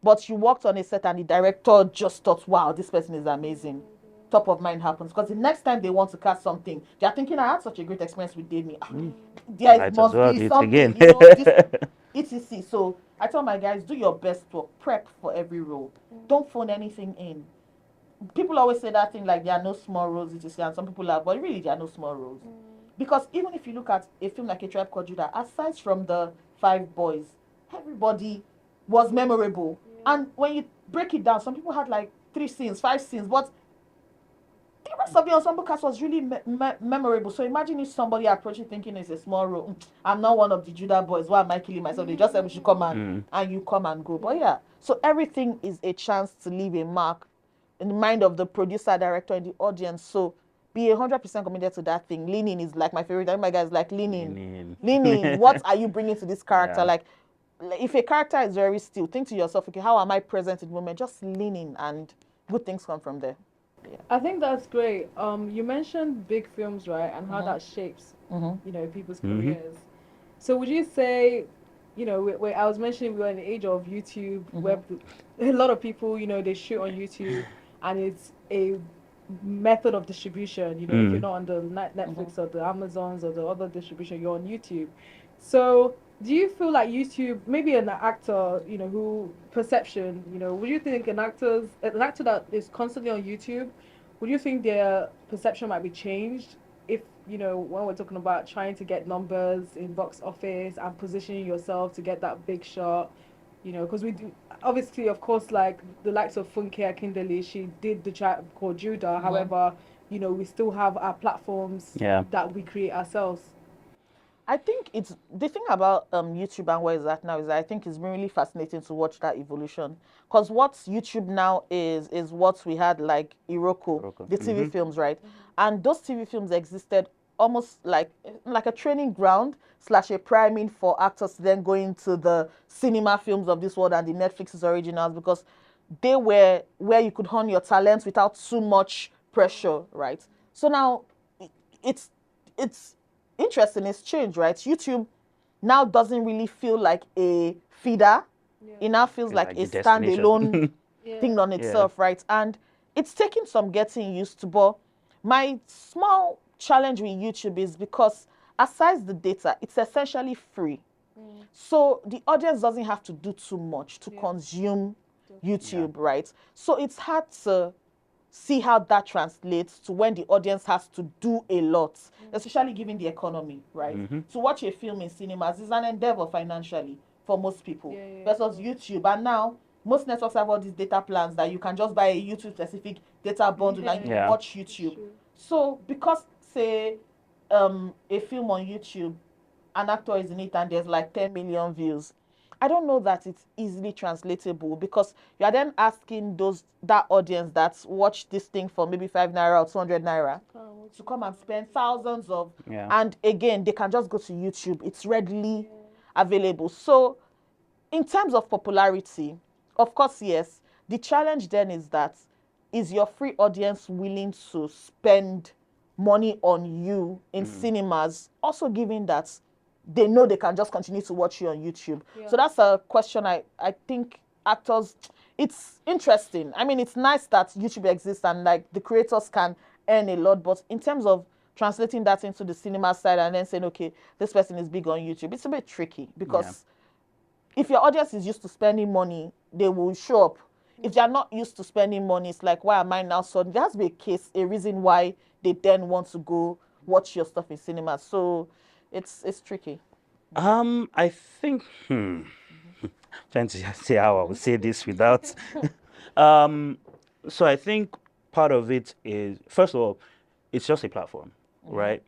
but you worked on a set and the director just thought, wow, this person is amazing. Top of mind happens, because the next time they want to cast something, they are thinking, I had such a great experience with Demi. There must be something, etc. So I tell my guys, do your best work, prep for every role. Don't phone anything in. People always say that thing like there are no small roles, etc. And some people are, but really there are no small roles. Because even if you look at a film like A Tribe Called Judah, aside from the 5 boys, everybody was memorable. And when you break it down, some people had like 3 scenes, 5 scenes, but the rest of the ensemble cast was really memorable. So imagine if somebody approaching thinking it's a small role. I'm not one of the Judah boys. Why am I killing myself? They just said we should come and you come and go. But so everything is a chance to leave a mark in the mind of the producer, director, and the audience. So be 100% committed to that thing. Leaning is like my favorite. My guys like leaning. What are you bringing to this character? Like if a character is very still, think to yourself, okay, how am I present in the moment? Just leaning, and good things come from there. I think that's great. You mentioned big films, right, and how that shapes, people's careers. So would you say, I was mentioning we were in the age of YouTube, where a lot of people, they shoot on YouTube, and it's a method of distribution. If you're not on the Netflix or the Amazons or the other distribution, you're on YouTube. So do you feel like YouTube, maybe an actor, who perception, would you think an actor that is constantly on YouTube, would you think their perception might be changed if, when we're talking about trying to get numbers in box office and positioning yourself to get that big shot, because we do, obviously, of course, like the likes of Funke Akindele, she did the Tribe Called Judah. However, we still have our platforms that we create ourselves. I think it's the thing about YouTube and where it's at now is that I think it's really fascinating to watch that evolution, because what YouTube now is what we had like Iroko, the TV films, right? And those TV films existed almost like a training ground / a priming for actors to then go into the cinema films of this world and the Netflix originals, because they were where you could hone your talents without too much pressure, right? So now it's it's interesting, it's changed, right? YouTube now doesn't really feel like a feeder. It now feels like a standalone thing on itself, right? And it's taking some getting used to. But my small challenge with YouTube is because aside the data, it's essentially free. So the audience doesn't have to do too much to consume YouTube, right? So it's hard to see how that translates to when the audience has to do a lot, especially given the economy, right? To watch a film in cinemas is an endeavor financially for most people versus YouTube. And now most networks have all these data plans that you can just buy a YouTube specific data bundle and you watch YouTube. So because say a film on YouTube, an actor is in it and there's like 10 million views, I don't know that it's easily translatable, because you are then asking that audience that's watched this thing for maybe 5 naira or 200 naira to come and spend thousands of, and again, they can just go to YouTube. It's readily available. So in terms of popularity, of course, yes, the challenge then is that, is your free audience willing to spend money on you in cinemas, also given that they know they can just continue to watch you on YouTube. So that's a question I think actors, it's interesting. I mean, it's nice that YouTube exists and like the creators can earn a lot, but in terms of translating that into the cinema side and then saying, okay, this person is big on YouTube, it's a bit tricky, because if your audience is used to spending money, they will show up. If they're not used to spending money, it's like, why am I now? So there has to be a case, a reason why they then want to go watch your stuff in cinemas. So it's tricky. I think trying to see how I would say this without so I think part of it is, first of all, it's just a platform, right?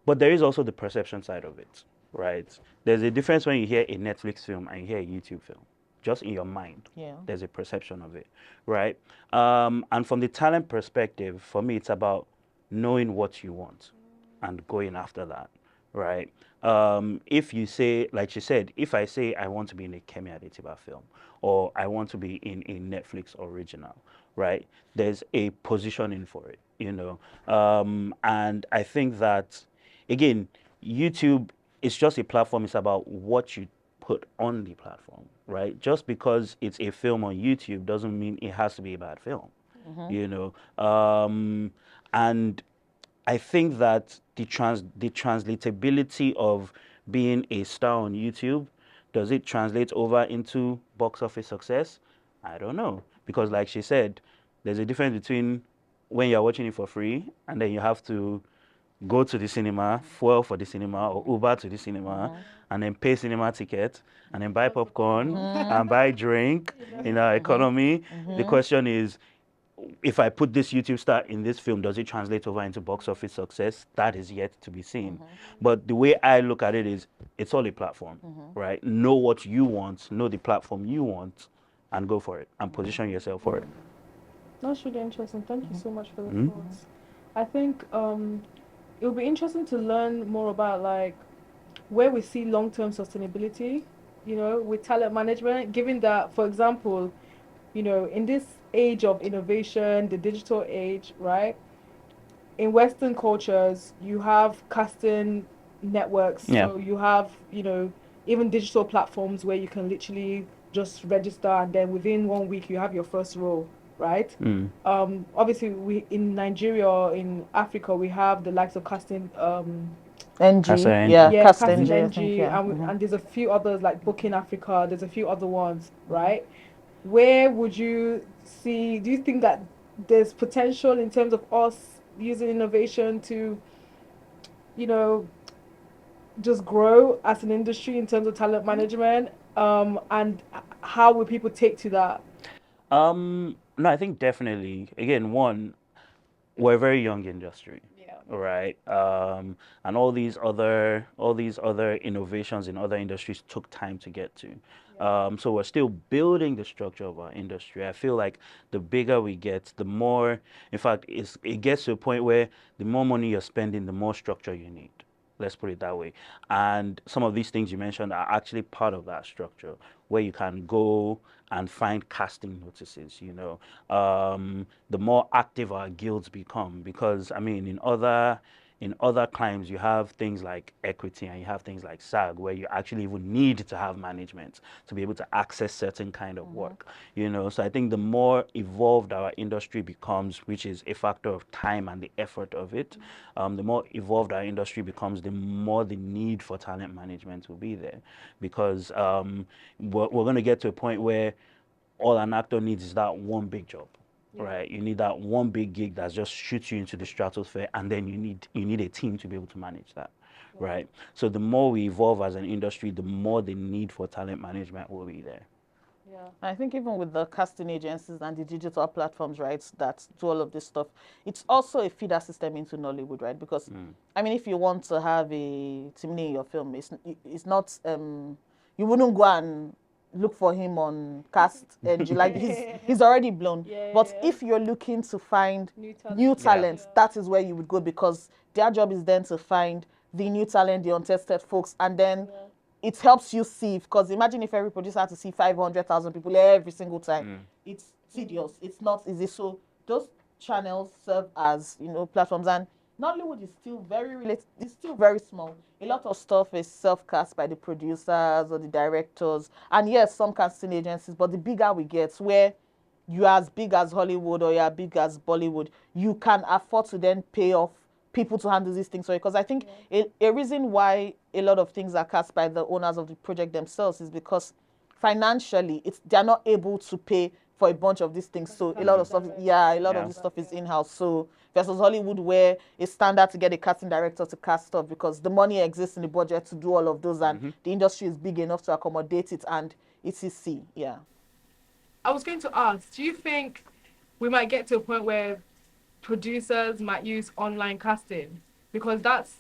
But there is also the perception side of it, right? There's a difference when you hear a Netflix film and you hear a YouTube film. Just in your mind, there's a perception of it, right? And from the talent perspective, for me, it's about knowing what you want and going after that, right? If you say, like you said, if I say I want to be in a Kemi Adetiba film, or I want to be in a Netflix original, right? There's a positioning for it, you know? And I think that, again, YouTube is just a platform. It's about what you put on the platform, right? Just because it's a film on YouTube doesn't mean it has to be a bad film, you know? And I think that the translatability of being a star on YouTube, does it translate over into box office success? I don't know, because like she said, there's a difference between when you're watching it for free and then you have to go to the cinema, fuel for the cinema, or Uber to the cinema, and then pay cinema ticket, and then buy popcorn and buy drink in our economy. The question is, if I put this YouTube star in this film, does it translate over into box office success? That is yet to be seen. But the way I look at it is, it's all a platform, right? Know what you want, know the platform you want, and go for it, and position yourself for it. That's really interesting. Thank you so much for the thoughts. I think it will be interesting to learn more about like where we see long-term sustainability, you know, with talent management, given that, for example, you know, in this age of innovation, the digital age, right? In Western cultures, you have casting networks. So you have, you know, even digital platforms where you can literally just register and then within 1 week you have your first role, right? Obviously, we in Nigeria or in Africa, we have the likes of casting NG, casting NG, and there's a few others like Booking Africa. There's a few other ones, right? Where would you see, do you think that there's potential in terms of us using innovation to, you know, just grow as an industry in terms of talent management? And how will people take to that? No, I think definitely. Again, one, we're a very young industry, right? And all these other innovations in other industries took time to get to. So we're still building the structure of our industry. I feel like the bigger we get, the more, in fact, it gets to a point where the more money you're spending, the more structure you need. Let's put it that way. And some of these things you mentioned are actually part of that structure, where you can go and find casting notices. The more active our guilds become, because I mean, in other climes, you have things like equity and you have things like SAG, where you actually even need to have management to be able to access certain kind of work. So I think the more evolved our industry becomes, which is a factor of time and the effort of it, the more evolved our industry becomes, the more the need for talent management will be there, because we're going to get to a point where all an actor needs is that one big job. Right, you need that one big gig that just shoots you into the stratosphere, and then you need a team to be able to manage that, right? So the more we evolve as an industry, the more the need for talent management will be there. Yeah, I think even with the casting agencies and the digital platforms, right, that do all of this stuff, it's also a feeder system into Nollywood, right? Because I mean, if you want to have a Timini in your film, it's not you wouldn't go and look for him on cast and like he's already blown. But if you're looking to find new talent, that is where you would go, because their job is then to find the new talent, the untested folks, and then it helps you see, because imagine if every producer had to see 500,000 people every single time. It's tedious. It's not easy. So those channels serve as, platforms, and Nollywood is still it's still very small. A lot of stuff is self-cast by the producers or the directors, and yes, some casting agencies, but the bigger we get, where you're as big as Hollywood or you're as big as Bollywood, you can afford to then pay off people to handle these things. So, because I think a reason why a lot of things are cast by the owners of the project themselves is because financially they're not able to pay for a bunch of these things. So a lot of stuff, of this stuff is in-house. So versus Hollywood, where it's standard to get a casting director to cast stuff, because the money exists in the budget to do all of those, and the industry is big enough to accommodate it, and etc. Yeah. I was going to ask, do you think we might get to a point where producers might use online casting? Because that's,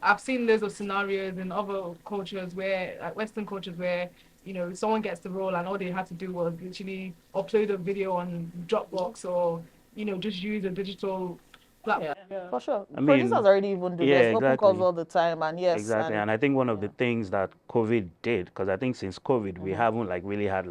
I've seen loads of scenarios in other cultures where, like Western cultures, where, someone gets the role and all they had to do was literally upload a video on Dropbox or, just use a digital platform. Yeah, for sure. I mean, producers already even do this. Open calls all the time, and yes. Exactly, and I think one of the things that COVID did, because I think since COVID, we haven't really had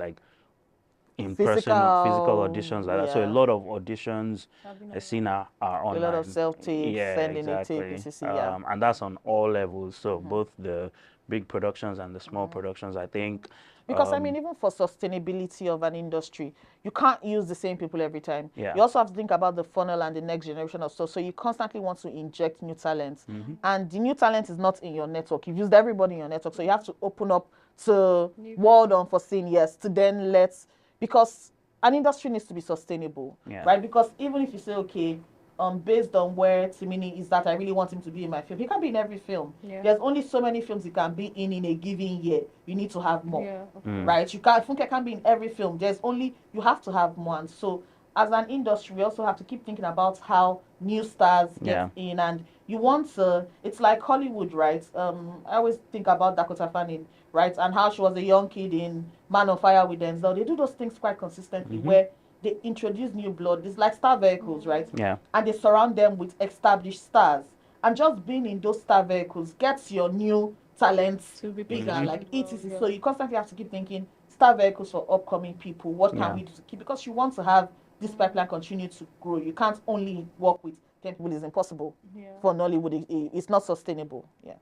in-person physical auditions like that. So a lot of auditions I've seen are online. A lot of self-tapes, sending exactly. a tape, etc. And that's on all levels. So both the big productions and the small productions, I think. Because I mean, even for sustainability of an industry, you can't use the same people every time. Yeah. You also have to think about the funnel and the next generation of stuff. So you constantly want to inject new talent. And the new talent is not in your network. You've used everybody in your network. So you have to open up to world unforeseen, to then because an industry needs to be sustainable, right? Because even if you say, okay, based on where Timini is, that I really want him to be in my film, he can't be in every film. There's only so many films he can be in a given year. You need to have more, right? Funke can't be in every film. You have to have more. And so as an industry, we also have to keep thinking about how new stars get in, and you want to, it's like Hollywood, right? I always think about Dakota Fanning, right? And how she was a young kid in Man on Fire with Denzel. They do those things quite consistently, where they introduce new blood. It's like star vehicles, right? Yeah. And they surround them with established stars. And just being in those star vehicles gets your new talents to be bigger, like etc. So you constantly have to keep thinking, star vehicles for upcoming people. What can we do to keep? Because you want to have this pipeline continue to grow. You can't only work with 10 people. It's impossible for Nollywood. It's not sustainable. Yeah.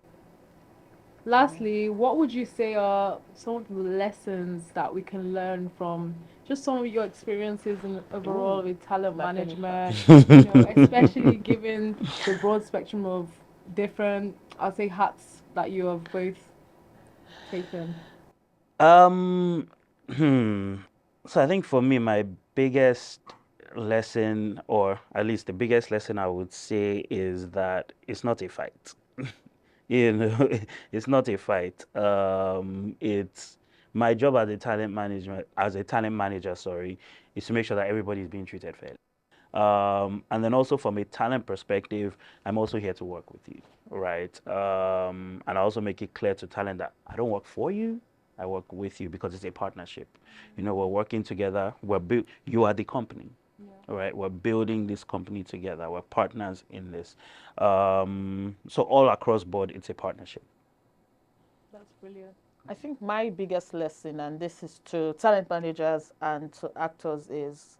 Lastly, what would you say are some of the lessons that we can learn from just some of your experiences overall with talent management, especially given the broad spectrum of different, I'll say, hats that you have both taken? So I think for me, my biggest lesson, or at least the biggest lesson I would say, is that it's not a fight. It's not a fight. It's my job as a talent manager, is to make sure that everybody is being treated fairly. And then also from a talent perspective, I'm also here to work with you, right? And I also make it clear to talent that I don't work for you, I work with you because it's a partnership. You know, we're working together. You are the company, right? We're building this company together. We're partners in this. So all across board, it's a partnership. That's brilliant. I think my biggest lesson, and this is to talent managers and to actors, is,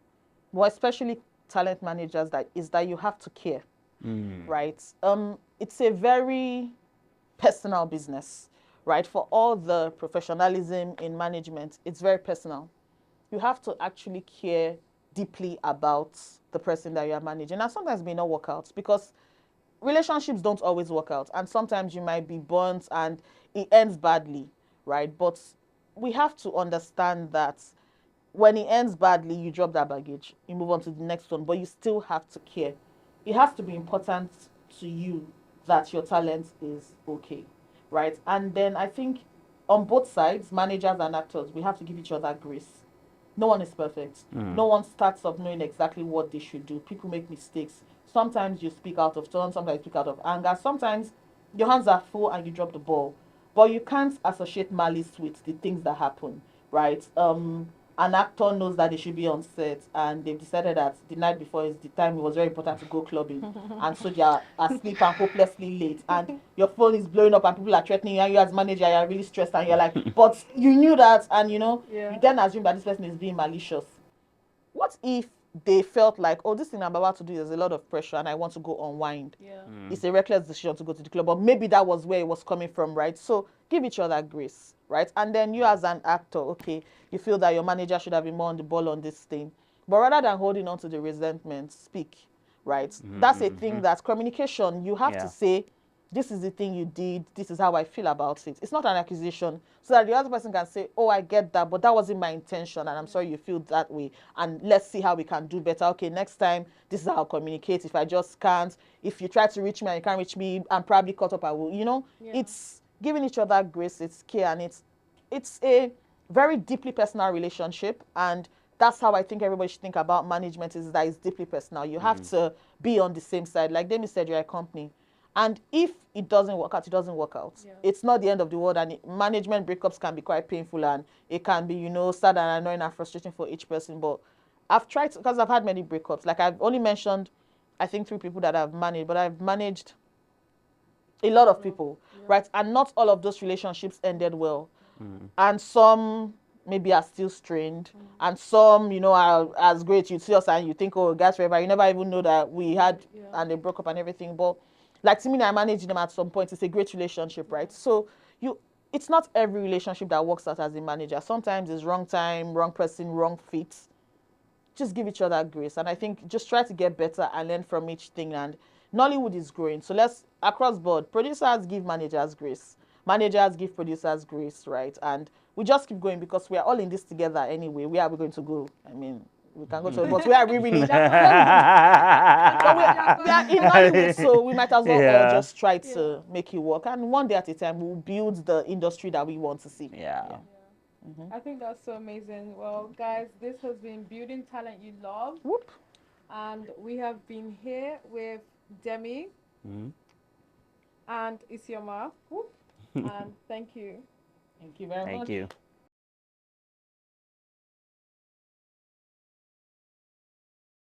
well, especially talent managers, that you have to care, right? It's a very personal business, right? For all the professionalism in management, it's very personal. You have to actually care deeply about the person that you are managing. And sometimes it may not work out because relationships don't always work out. And sometimes you might be burnt and it ends badly, right? But we have to understand that when it ends badly, you drop that baggage, you move on to the next one, but you still have to care. It has to be important to you that your talent is okay, right? And then I think on both sides, managers and actors, we have to give each other grace. No one is perfect. No one starts off knowing exactly what they should do. People make mistakes. Sometimes you speak out of turn, sometimes you speak out of anger, sometimes your hands are full and you drop the ball. But you can't associate malice with the things that happen, right? An actor knows that they should be on set and they've decided that the night before is the time it was very important to go clubbing, and so they are asleep and hopelessly late, and your phone is blowing up and people are threatening you, and you as manager, you're really stressed and you're like, but you knew that, and you then assume that this person is being malicious. What if they felt like, oh, this thing I'm about to do, there's a lot of pressure and I want to go unwind? It's a reckless decision to go to the club, but maybe that was where it was coming from, right? So give each other grace, right? And then you as an actor, okay, you feel that your manager should have been more on the ball on this thing, but rather than holding on to the resentment, speak, right? That's a thing, that's communication. You have to say, this is the thing you did, this is how I feel about it. It's not an accusation, so that the other person can say, oh, I get that, but that wasn't my intention and I'm sorry you feel that way, and let's see how we can do better. Okay, next time this is how I'll communicate. If I just can't, if you try to reach me and you can't reach me, I'm probably caught up, I will, It's giving each other grace, it's care, and it's a very deeply personal relationship. And that's how I think everybody should think about management, is that it's deeply personal. You have to be on the same side. Like Demi said, you're a company. And if it doesn't work out, it doesn't work out. It's not the end of the world. And management breakups can be quite painful, and it can be, sad and annoying and frustrating for each person. But I've tried, because I've had many breakups. Like I've only mentioned, I think 3 people that I've managed, but I've managed a lot of people, right? And not all of those relationships ended well. And some maybe are still strained, and some, are as great. You see us and you think, oh, guys, forever. You never even know that we had, and they broke up and everything. But like to me, I managed them at some point. It's a great relationship, right? So it's not every relationship that works out as a manager. Sometimes it's wrong time, wrong person, wrong fit. Just give each other grace. And I think just try to get better and learn from each thing. And Nollywood is growing. So let's, across board, producers give managers grace. Managers give producers grace, right? And we just keep going because we are all in this together anyway. Where are we going to go? I mean, we can go to, but where are we really? But we are in Nollywood, so we might as well all just try to make it work. And one day at a time, we'll build the industry that we want to see. I think that's so amazing. Well, guys, this has been Building Talent You Love. Whoop. And we have been here with Demi and Isioma. Whoop. And thank you. Thank you very much. Thank you.